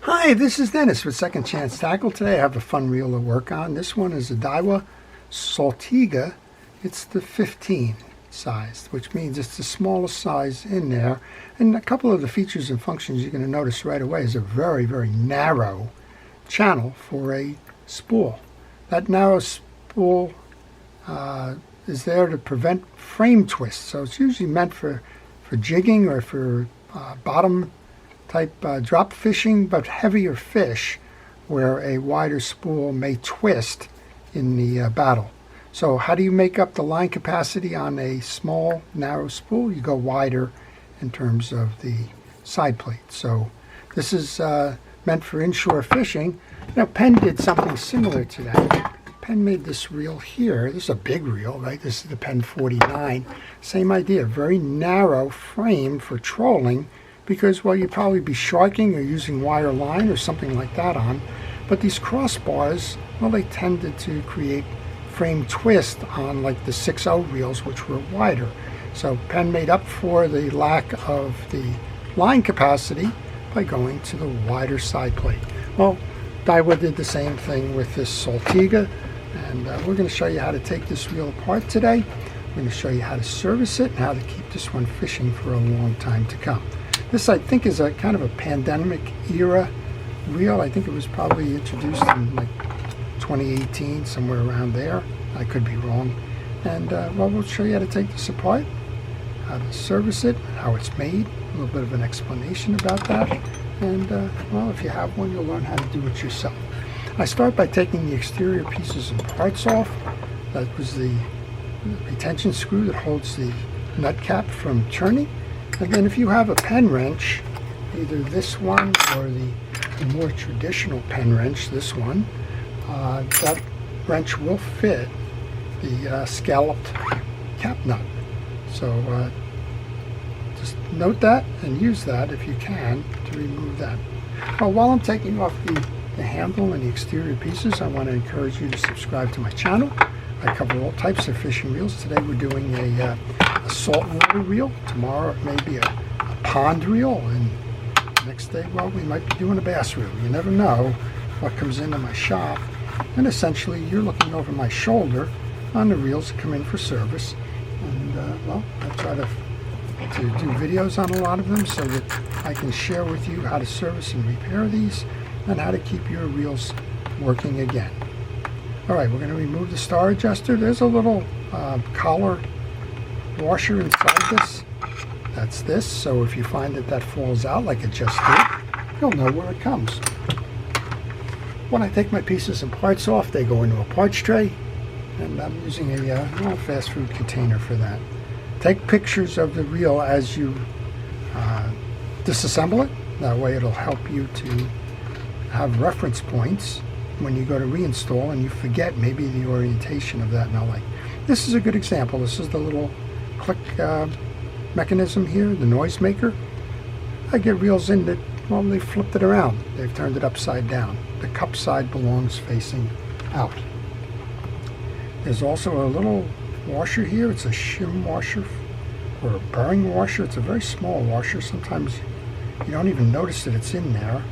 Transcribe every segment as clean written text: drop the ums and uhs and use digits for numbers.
Hi, this is Dennis with Second Chance Tackle. Today I have a fun reel to work on. This one is a Daiwa Saltiga. It's the 15 size, which means it's the smallest size in there. And a couple of the features and functions you're going to notice right away is a very, very narrow channel for a spool. That narrow spool is there to prevent frame twists. So it's usually meant for jigging or for bottom type drop fishing, but heavier fish where a wider spool may twist in the battle. So how do you make up the line capacity on a small narrow spool? You go wider in terms of the side plate. So this is meant for inshore fishing. Now Penn did something similar to that. Penn made this reel here. This is a big reel, right? This is the Penn 49. Same idea, very narrow frame for trolling, because, well, you'd probably be sharking or using wire line or something like that on. But these crossbars, well, they tended to create frame twist on like the 6.0 reels, which were wider. So Penn made up for the lack of the line capacity by going to the wider side plate. Well, Daiwa did the same thing with this Saltiga, and we're going to show you how to take this reel apart today. We're going to show you how to service it and how to keep this one fishing for a long time to come. This, I think, is a kind of a pandemic era reel. I think it was probably introduced in like 2018, somewhere around there. I could be wrong. And well, we'll show you how to take this apart, how to service it, how it's made, a little bit of an explanation about that. And well, if you have one, you'll learn how to do it yourself. I start by taking the exterior pieces and parts off. That was the retention screw that holds the nut cap from turning. And then if you have a Penn wrench, either this one or the more traditional Penn wrench, this one, that wrench will fit the scalloped cap nut. So just note that and use that if you can to remove that. Well, while I'm taking off the handle and the exterior pieces, I want to encourage you to subscribe to my channel. I cover all types of fishing reels. Today we're doing a saltwater reel. Tomorrow it may be a pond reel, and the next day, well, we might be doing a bass reel. You never know what comes into my shop. And essentially, you're looking over my shoulder on the reels that come in for service. And well, I try to do videos on a lot of them so that I can share with you how to service and repair these and how to keep your reels working again. All right, we're going to remove the star adjuster. There's a little collar washer inside this. That's this. So if you find that that falls out like it just did, you'll know where it comes. When I take my pieces and parts off, they go into a parts tray, and I'm using a little fast food container for that. Take pictures of the reel as you disassemble it. That way it'll help you to have reference points when you go to reinstall and you forget maybe the orientation of that and all. Like this is a good example. This is the little click mechanism here, the noise maker. I get reels in that, well, they flipped it around. They've turned it upside down. The cup side belongs facing out. There's also a little washer here. It's a shim washer or a bearing washer. It's a very small washer. Sometimes you don't even notice that it's in there.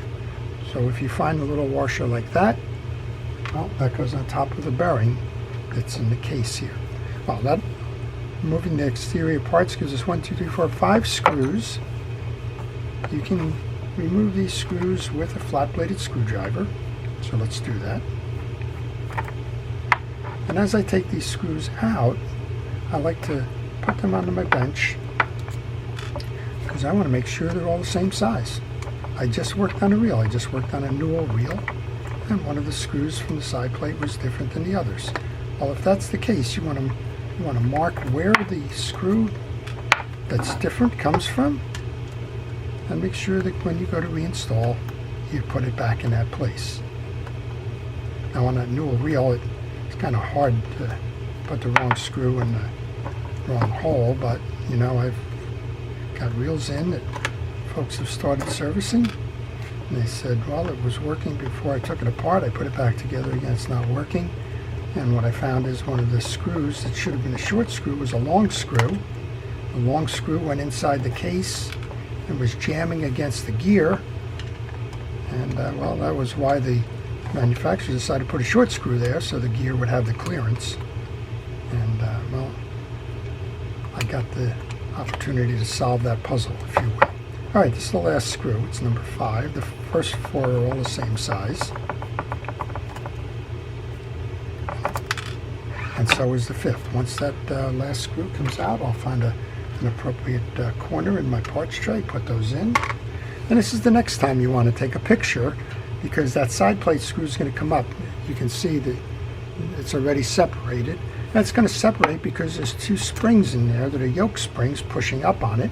So if you find a little washer like that, well, that goes on top of the bearing that's in the case here. Well, that removing the exterior parts gives us 1, 2, 3, 4, 5 screws. You can remove these screws with a flat-bladed screwdriver. So let's do that. And as I take these screws out, I like to put them onto my bench because I want to make sure they're all the same size. I just worked on a reel. I just worked on a Newell reel, and one of the screws from the side plate was different than the others. Well, if that's the case, you want to mark where the screw that's different comes from, and make sure that when you go to reinstall, you put it back in that place. Now on that Newell reel, it's kind of hard to put the wrong screw in the wrong hole, but you know, I've got reels in that folks have started servicing, and they said, well, it was working before I took it apart. I put it back together again, it's not working. And what I found is one of the screws that should have been a short screw was a long screw. The long screw went inside the case and was jamming against the gear, And well, that was why the manufacturer decided to put a short screw there so the gear would have the clearance. And well, I got the opportunity to solve that puzzle, if you will. All right, this is the last screw. It's number 5. The first 4 are all the same size. And so is the 5th. Once that last screw comes out, I'll find an appropriate corner in my parts tray, put those in. And this is the next time you want to take a picture, because that side plate screw is going to come up. You can see that it's already separated. And it's going to separate because there's 2 springs in there that are yoke springs pushing up on it.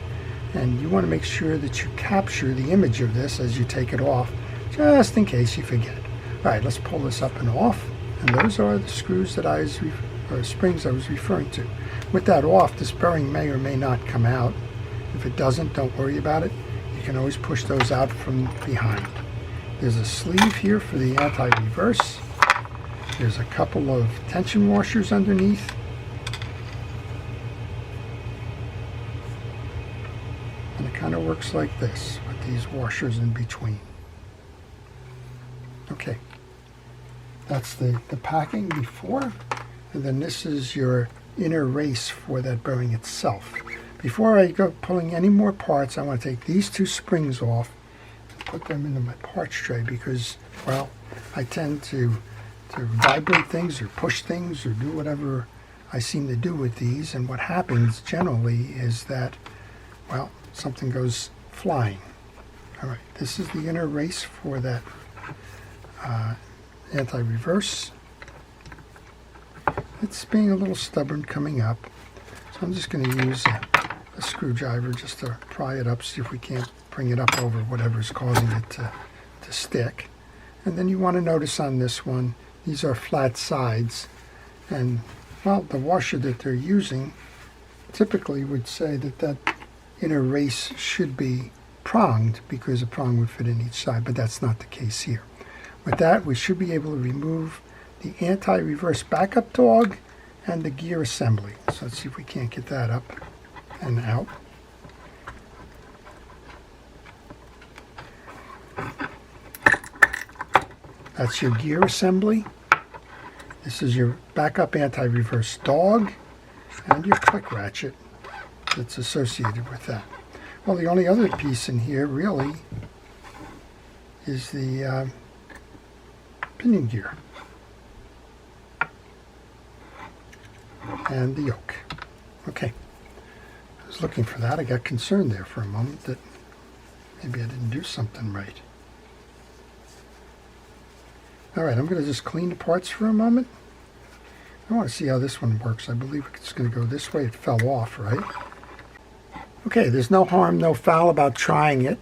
And you want to make sure that you capture the image of this as you take it off, just in case you forget. All right, let's pull this up and off. And those are the screws that or springs I was referring to. With that off, this bearing may or may not come out. If it doesn't, don't worry about it. You can always push those out from behind. There's a sleeve here for the anti-reverse. There's a couple of tension washers underneath. And it kind of works like this, with these washers in between. Okay, that's the packing before. And then this is your inner race for that bearing itself. Before I go pulling any more parts, I want to take these 2 springs off and put them into my parts tray because, well, I tend to vibrate things or push things or do whatever I seem to do with these. And what happens generally is that, well, something goes flying. All right, this is the inner race for that anti-reverse. It's being a little stubborn coming up, so I'm just going to use a screwdriver just to pry it up, see if we can't bring it up over whatever's causing it to stick. And then you want to notice on this one, these are flat sides, and well, the washer that they're using typically would say that that inner race should be pronged because a prong would fit in each side, but that's not the case here. With that, we should be able to remove the anti-reverse backup dog and the gear assembly. So let's see if we can't get that up and out. That's your gear assembly. This is your backup anti-reverse dog and your click ratchet that's associated with that. Well, the only other piece in here really is the pinion gear and the yoke. Okay, I was looking for that. I got concerned there for a moment that maybe I didn't do something right. All right, I'm going to just clean the parts for a moment. I want to see how this one works. I believe it's going to go this way. It fell off, right? Okay, there's no harm, no foul about trying it.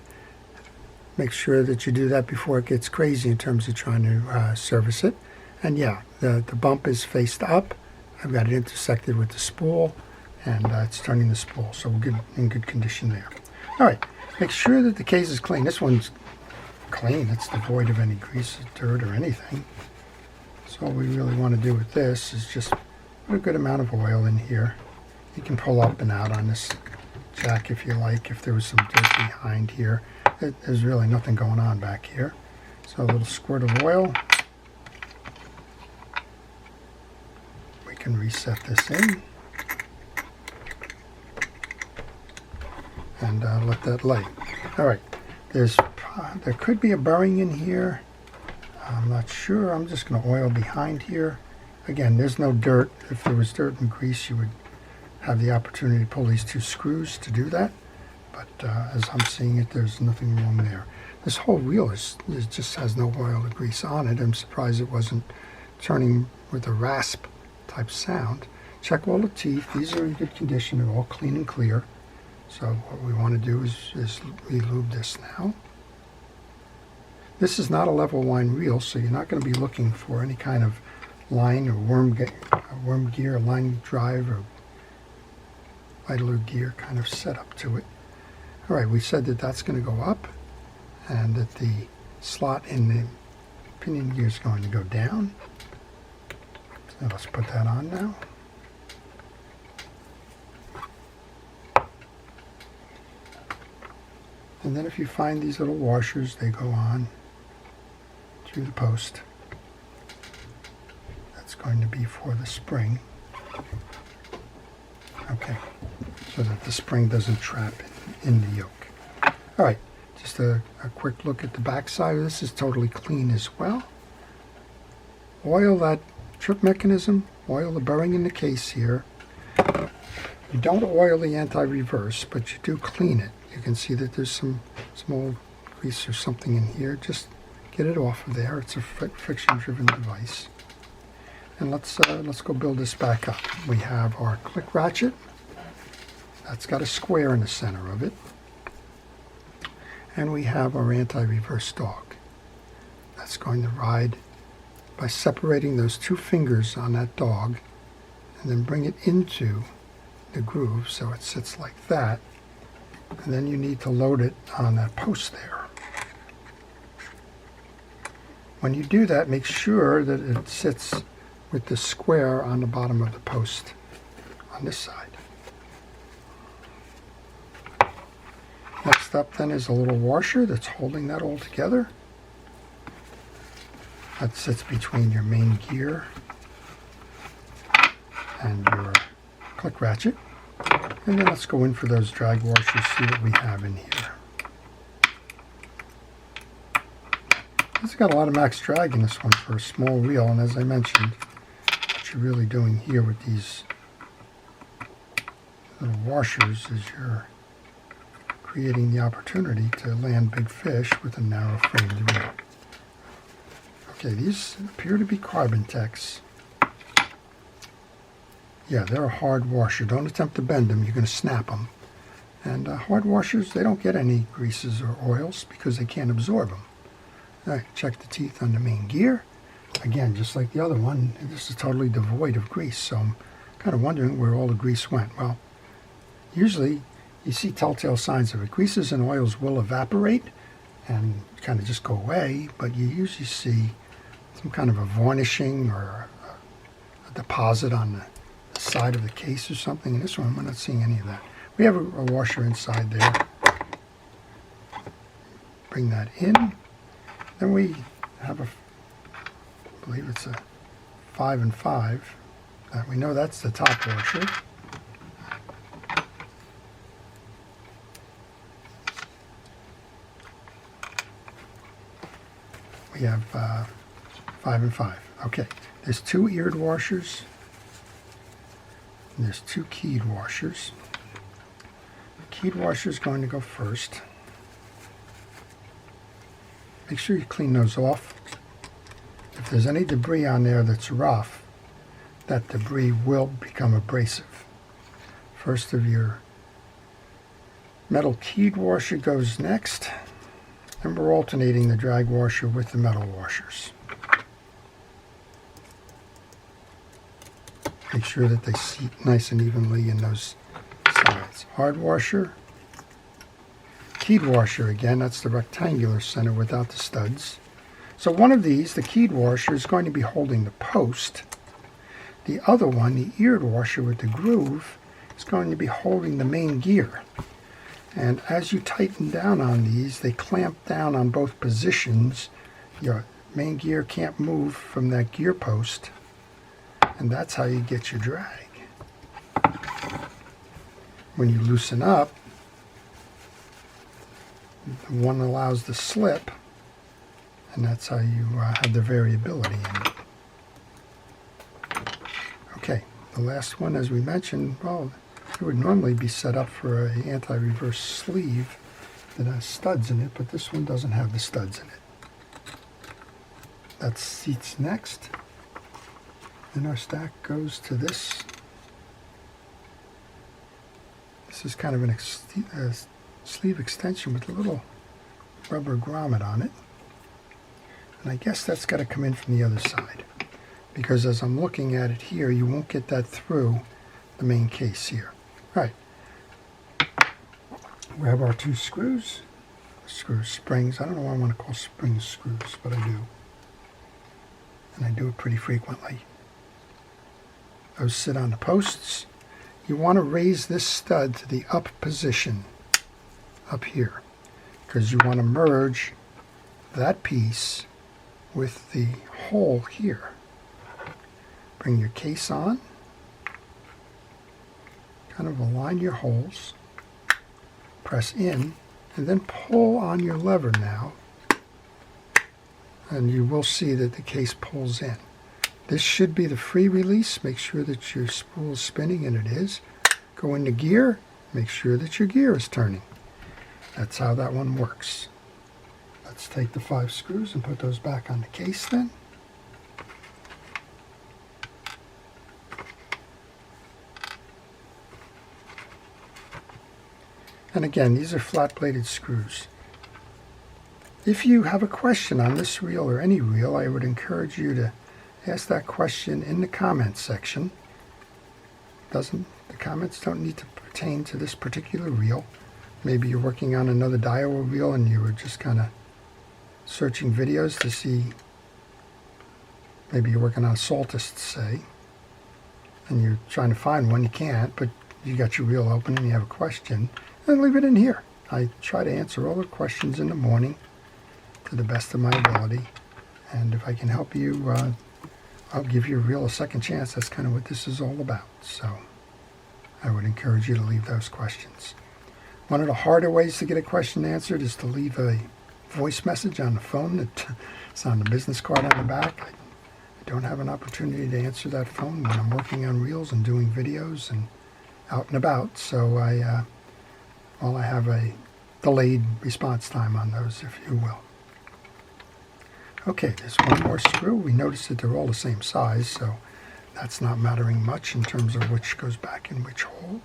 Make sure that you do that before it gets crazy in terms of trying to service it. And yeah, the bump is faced up. I've got it intersected with the spool, and it's turning the spool, so we're in good condition there. All right, make sure that the case is clean. This one's clean. It's devoid of any grease, dirt, or anything. So all we really want to do with this is just put a good amount of oil in here. You can pull up and out on this jack if you like, if there was some dirt behind here. There's really nothing going on back here. So a little squirt of oil. We can reset this in and let that lay. All right, there could be a bearing in here. I'm not sure. I'm just going to oil behind here. Again, there's no dirt. If there was dirt and grease, you would have the opportunity to pull these 2 screws to do that. But as I'm seeing it, there's nothing wrong there. This whole wheel just has no oil or grease on it. I'm surprised it wasn't turning with a rasp type sound. Check all the teeth. These are in good condition. They're all clean and clear. So what we want to do is re-lube this now. This is not a level line reel, so you're not going to be looking for any kind of line or worm gear, line drive, or idler gear kind of setup to it. All right, we said that that's going to go up and that the slot in the pinion gear is going to go down. So let's put that on now. And then if you find these little washers, they go on through the post. That's going to be for the spring. Okay, so that the spring doesn't trap in the yoke. All right, just a quick look at the back side. This is totally clean as well. Oil that trip mechanism, oil the bearing in the case here. You don't oil the anti-reverse, but you do clean it. You can see that there's some small grease or something in here. Just get it off of there. It's a friction-driven device. And let's go build this back up. We have our click ratchet. That's got a square in the center of it. And we have our anti-reverse dog. That's going to ride by separating those two fingers on that dog and then bring it into the groove so it sits like that. And then you need to load it on that post there. When you do that, make sure that it sits with the square on the bottom of the post on this side. Next up then is a little washer that's holding that all together. That sits between your main gear and your click ratchet. And then let's go in for those drag washers, see what we have in here. It's got a lot of max drag in this one for a small wheel, and as I mentioned, what you're really doing here with these little washers is you're creating the opportunity to land big fish with a narrow framed wheel. Okay, these appear to be Carbon Tex. Yeah, they're a hard washer. Don't attempt to bend them. You're going to snap them. And hard washers, they don't get any greases or oils because they can't absorb them. All right, check the teeth on the main gear. Again, just like the other one, this is totally devoid of grease. So I'm kind of wondering where all the grease went. Well, usually you see telltale signs of it. Greases and oils will evaporate and kind of just go away, but you usually see some kind of a varnishing or a deposit on the side of the case or something. In this one, we're not seeing any of that. We have a washer inside there. Bring that in. Then we have I believe it's a 5 and 5. We know that's the top washer. We have 5 and 5. Okay, there's 2 eared washers. And there's 2 keyed washers. The keyed washer is going to go first. Make sure you clean those off. If there's any debris on there that's rough, that debris will become abrasive. First of your metal keyed washer goes next, and we're alternating the drag washer with the metal washers. Make sure that they seat nice and evenly in those sides. Hard washer, keyed washer again, that's the rectangular center without the studs. So one of these, the keyed washer, is going to be holding the post. The other one, the eared washer with the groove, is going to be holding the main gear. And as you tighten down on these, they clamp down on both positions. Your main gear can't move from that gear post. And that's how you get your drag. When you loosen up, one allows the slip, and that's how you have the variability in it. Okay, the last one, as we mentioned, well, it would normally be set up for an anti-reverse sleeve that has studs in it, but this one doesn't have the studs in it. That seats next. Then our stack goes to this. This is kind of a sleeve extension with a little rubber grommet on it. And I guess that's got to come in from the other side, because as I'm looking at it here, you won't get that through the main case here. All right. We have our 2 screws. Springs. I don't know why I want to call springs screws, but I do. And I do it pretty frequently. Those sit on the posts. You want to raise this stud to the up position up here, because you want to merge that piece with the hole here. Bring your case on, kind of align your holes, press in, and then pull on your lever now, and you will see that the case pulls in. This should be the free release. Make sure that your spool is spinning, and it is. Go into gear, make sure that your gear is turning. That's how that one works. Let's take the 5 screws and put those back on the case then. And again, these are flat-bladed screws. If you have a question on this reel or any reel, I would encourage you to ask that question in the comments section. The comments don't need to pertain to this particular reel. Maybe you're working on another Daiwa reel and you were just kind of searching videos to see, maybe you're working on a Saltist, say, and you're trying to find one. You can't, but you got your reel open and you have a question, then leave it in here. I try to answer all the questions in the morning to the best of my ability, and if I can help you, I'll give your reel a second chance. That's kind of what this is all about. So I would encourage you to leave those questions. One of the harder ways to get a question answered is to leave a voice message on the phone that's on the business card on the back. I don't have an opportunity to answer that phone when I'm working on reels and doing videos and out and about, so I have a delayed response time on those, if you will. Okay, there's one more screw. We noticed that they're all the same size, so that's not mattering much in terms of which goes back in which hole.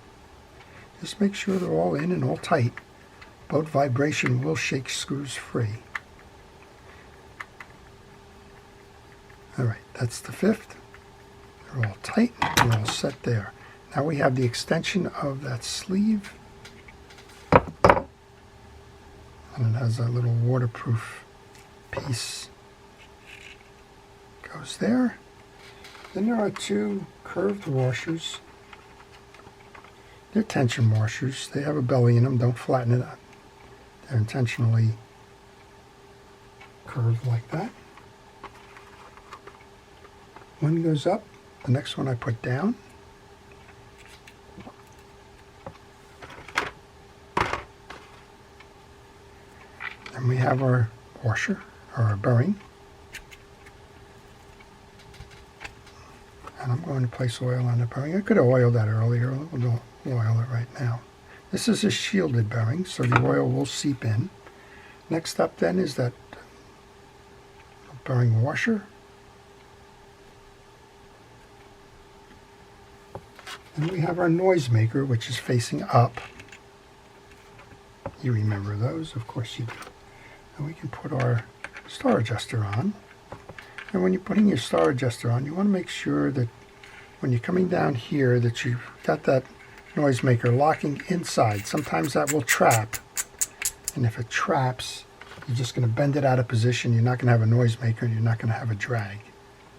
Just make sure they're all in and all tight. Boat vibration will shake screws free. Alright, that's the 5th. They're all tight, they're all set there. Now we have the extension of that sleeve. And it has a little waterproof piece. Goes there. Then there are 2 curved washers. They're tension washers. They have a belly in them. Don't flatten it up. They're intentionally curved like that. One goes up. The next one I put down. Then we have our washer, or our bearing. And I'm going to place oil on the bearing. I could have oiled that earlier. We'll oil it right now. This is a shielded bearing, so the oil will seep in. Next up then is that bearing washer. And we have our noise maker, which is facing up. You remember those, of course you do. And we can put our star adjuster on. And when you're putting your star adjuster on, you want to make sure that when you're coming down here that you've got that noise maker locking inside. Sometimes that will trap. And if it traps, you're just going to bend it out of position. You're not going to have a noise maker and you're not going to have a drag.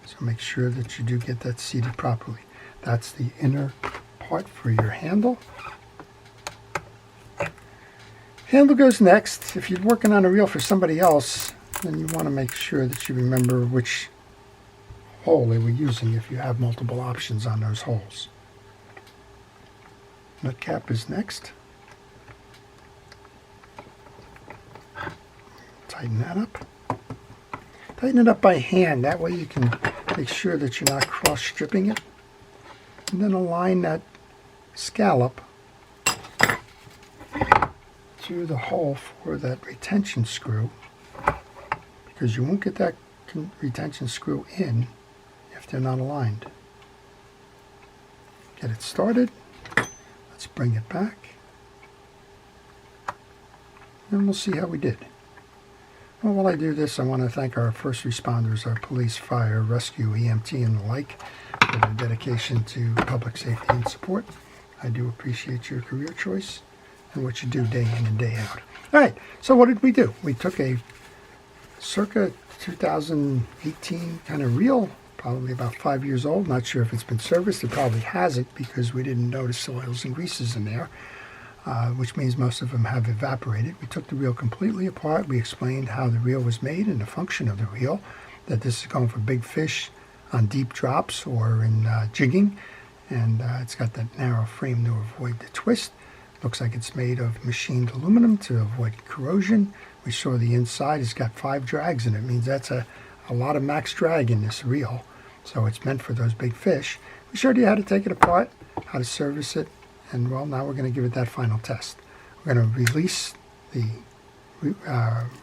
So make sure that you do get that seated properly. That's the inner part for your handle. Handle goes next. If you're working on a reel for somebody else, then you want to make sure that you remember which hole they were using if you have multiple options on those holes. Nut cap is next. Tighten that up. Tighten it up by hand. That way you can make sure that you're not cross-stripping it. And then align that scallop to the hole for that retention screw, because you won't get that retention screw in if they're not aligned. Get it started. Let's bring it back. And we'll see how we did. Well, while I do this, I want to thank our first responders, our police, fire, rescue, EMT, and the like, for their dedication to public safety and support. I do appreciate your career choice and what you do day in and day out. All right, so what did we do? We took a circa 2018 kind of reel, probably about 5 years old. Not sure if it's been serviced. It probably hasn't because we didn't notice oils and greases in there. which means most of them have evaporated. We took the reel completely apart. We explained how the reel was made and the function of the reel, that this is going for big fish on deep drops or in jigging, and it's got that narrow frame to avoid the twist. Looks like it's made of machined aluminum to avoid corrosion. We saw the inside has got 5 drags in it. It means that's a lot of max drag in this reel, so it's meant for those big fish. We showed you how to take it apart, how to service it, and well, now we're going to give it that final test. We're going to release the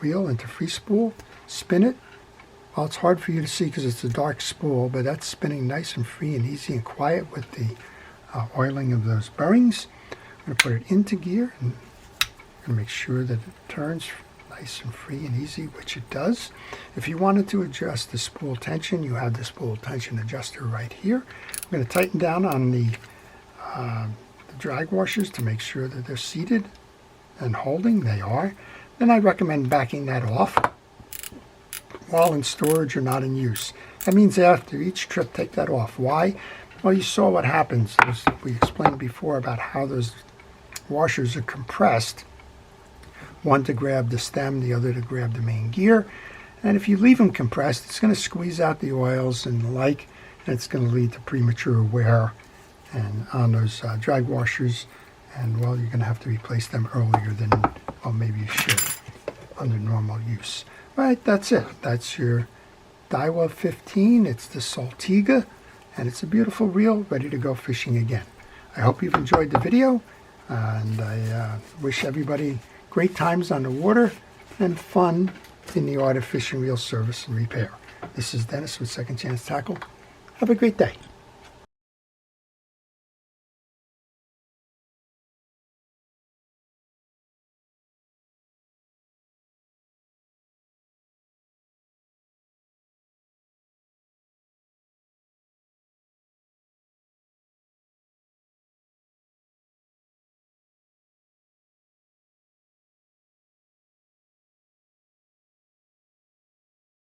reel into free spool, spin it. Well, it's hard for you to see because it's a dark spool, but that's spinning nice and free and easy and quiet with the oiling of those bearings. I'm going to put it into gear and I'm going to make sure that it turns nice and free and easy, which it does. If you wanted to adjust the spool tension, you have the spool tension adjuster right here. I'm going to tighten down on the drag washers to make sure that they're seated and holding. They are. Then I recommend backing that off while in storage or not in use. That means after each trip, take that off. Why? Well, you saw what happens. We explained before about how those washers are compressed, one to grab the stem, the other to grab the main gear. And if you leave them compressed, it's going to squeeze out the oils and the like, and it's going to lead to premature wear and on those drag washers. And well, you're going to have to replace them earlier than, well, maybe you should under normal use. Right, that's it. That's your Daiwa 15. It's the Saltiga, and it's a beautiful reel ready to go fishing again. I hope you've enjoyed the video, and I wish everybody great times on the water and fun in the art of fishing reel service and repair. This is Dennis with Second Chance Tackle. Have a great day.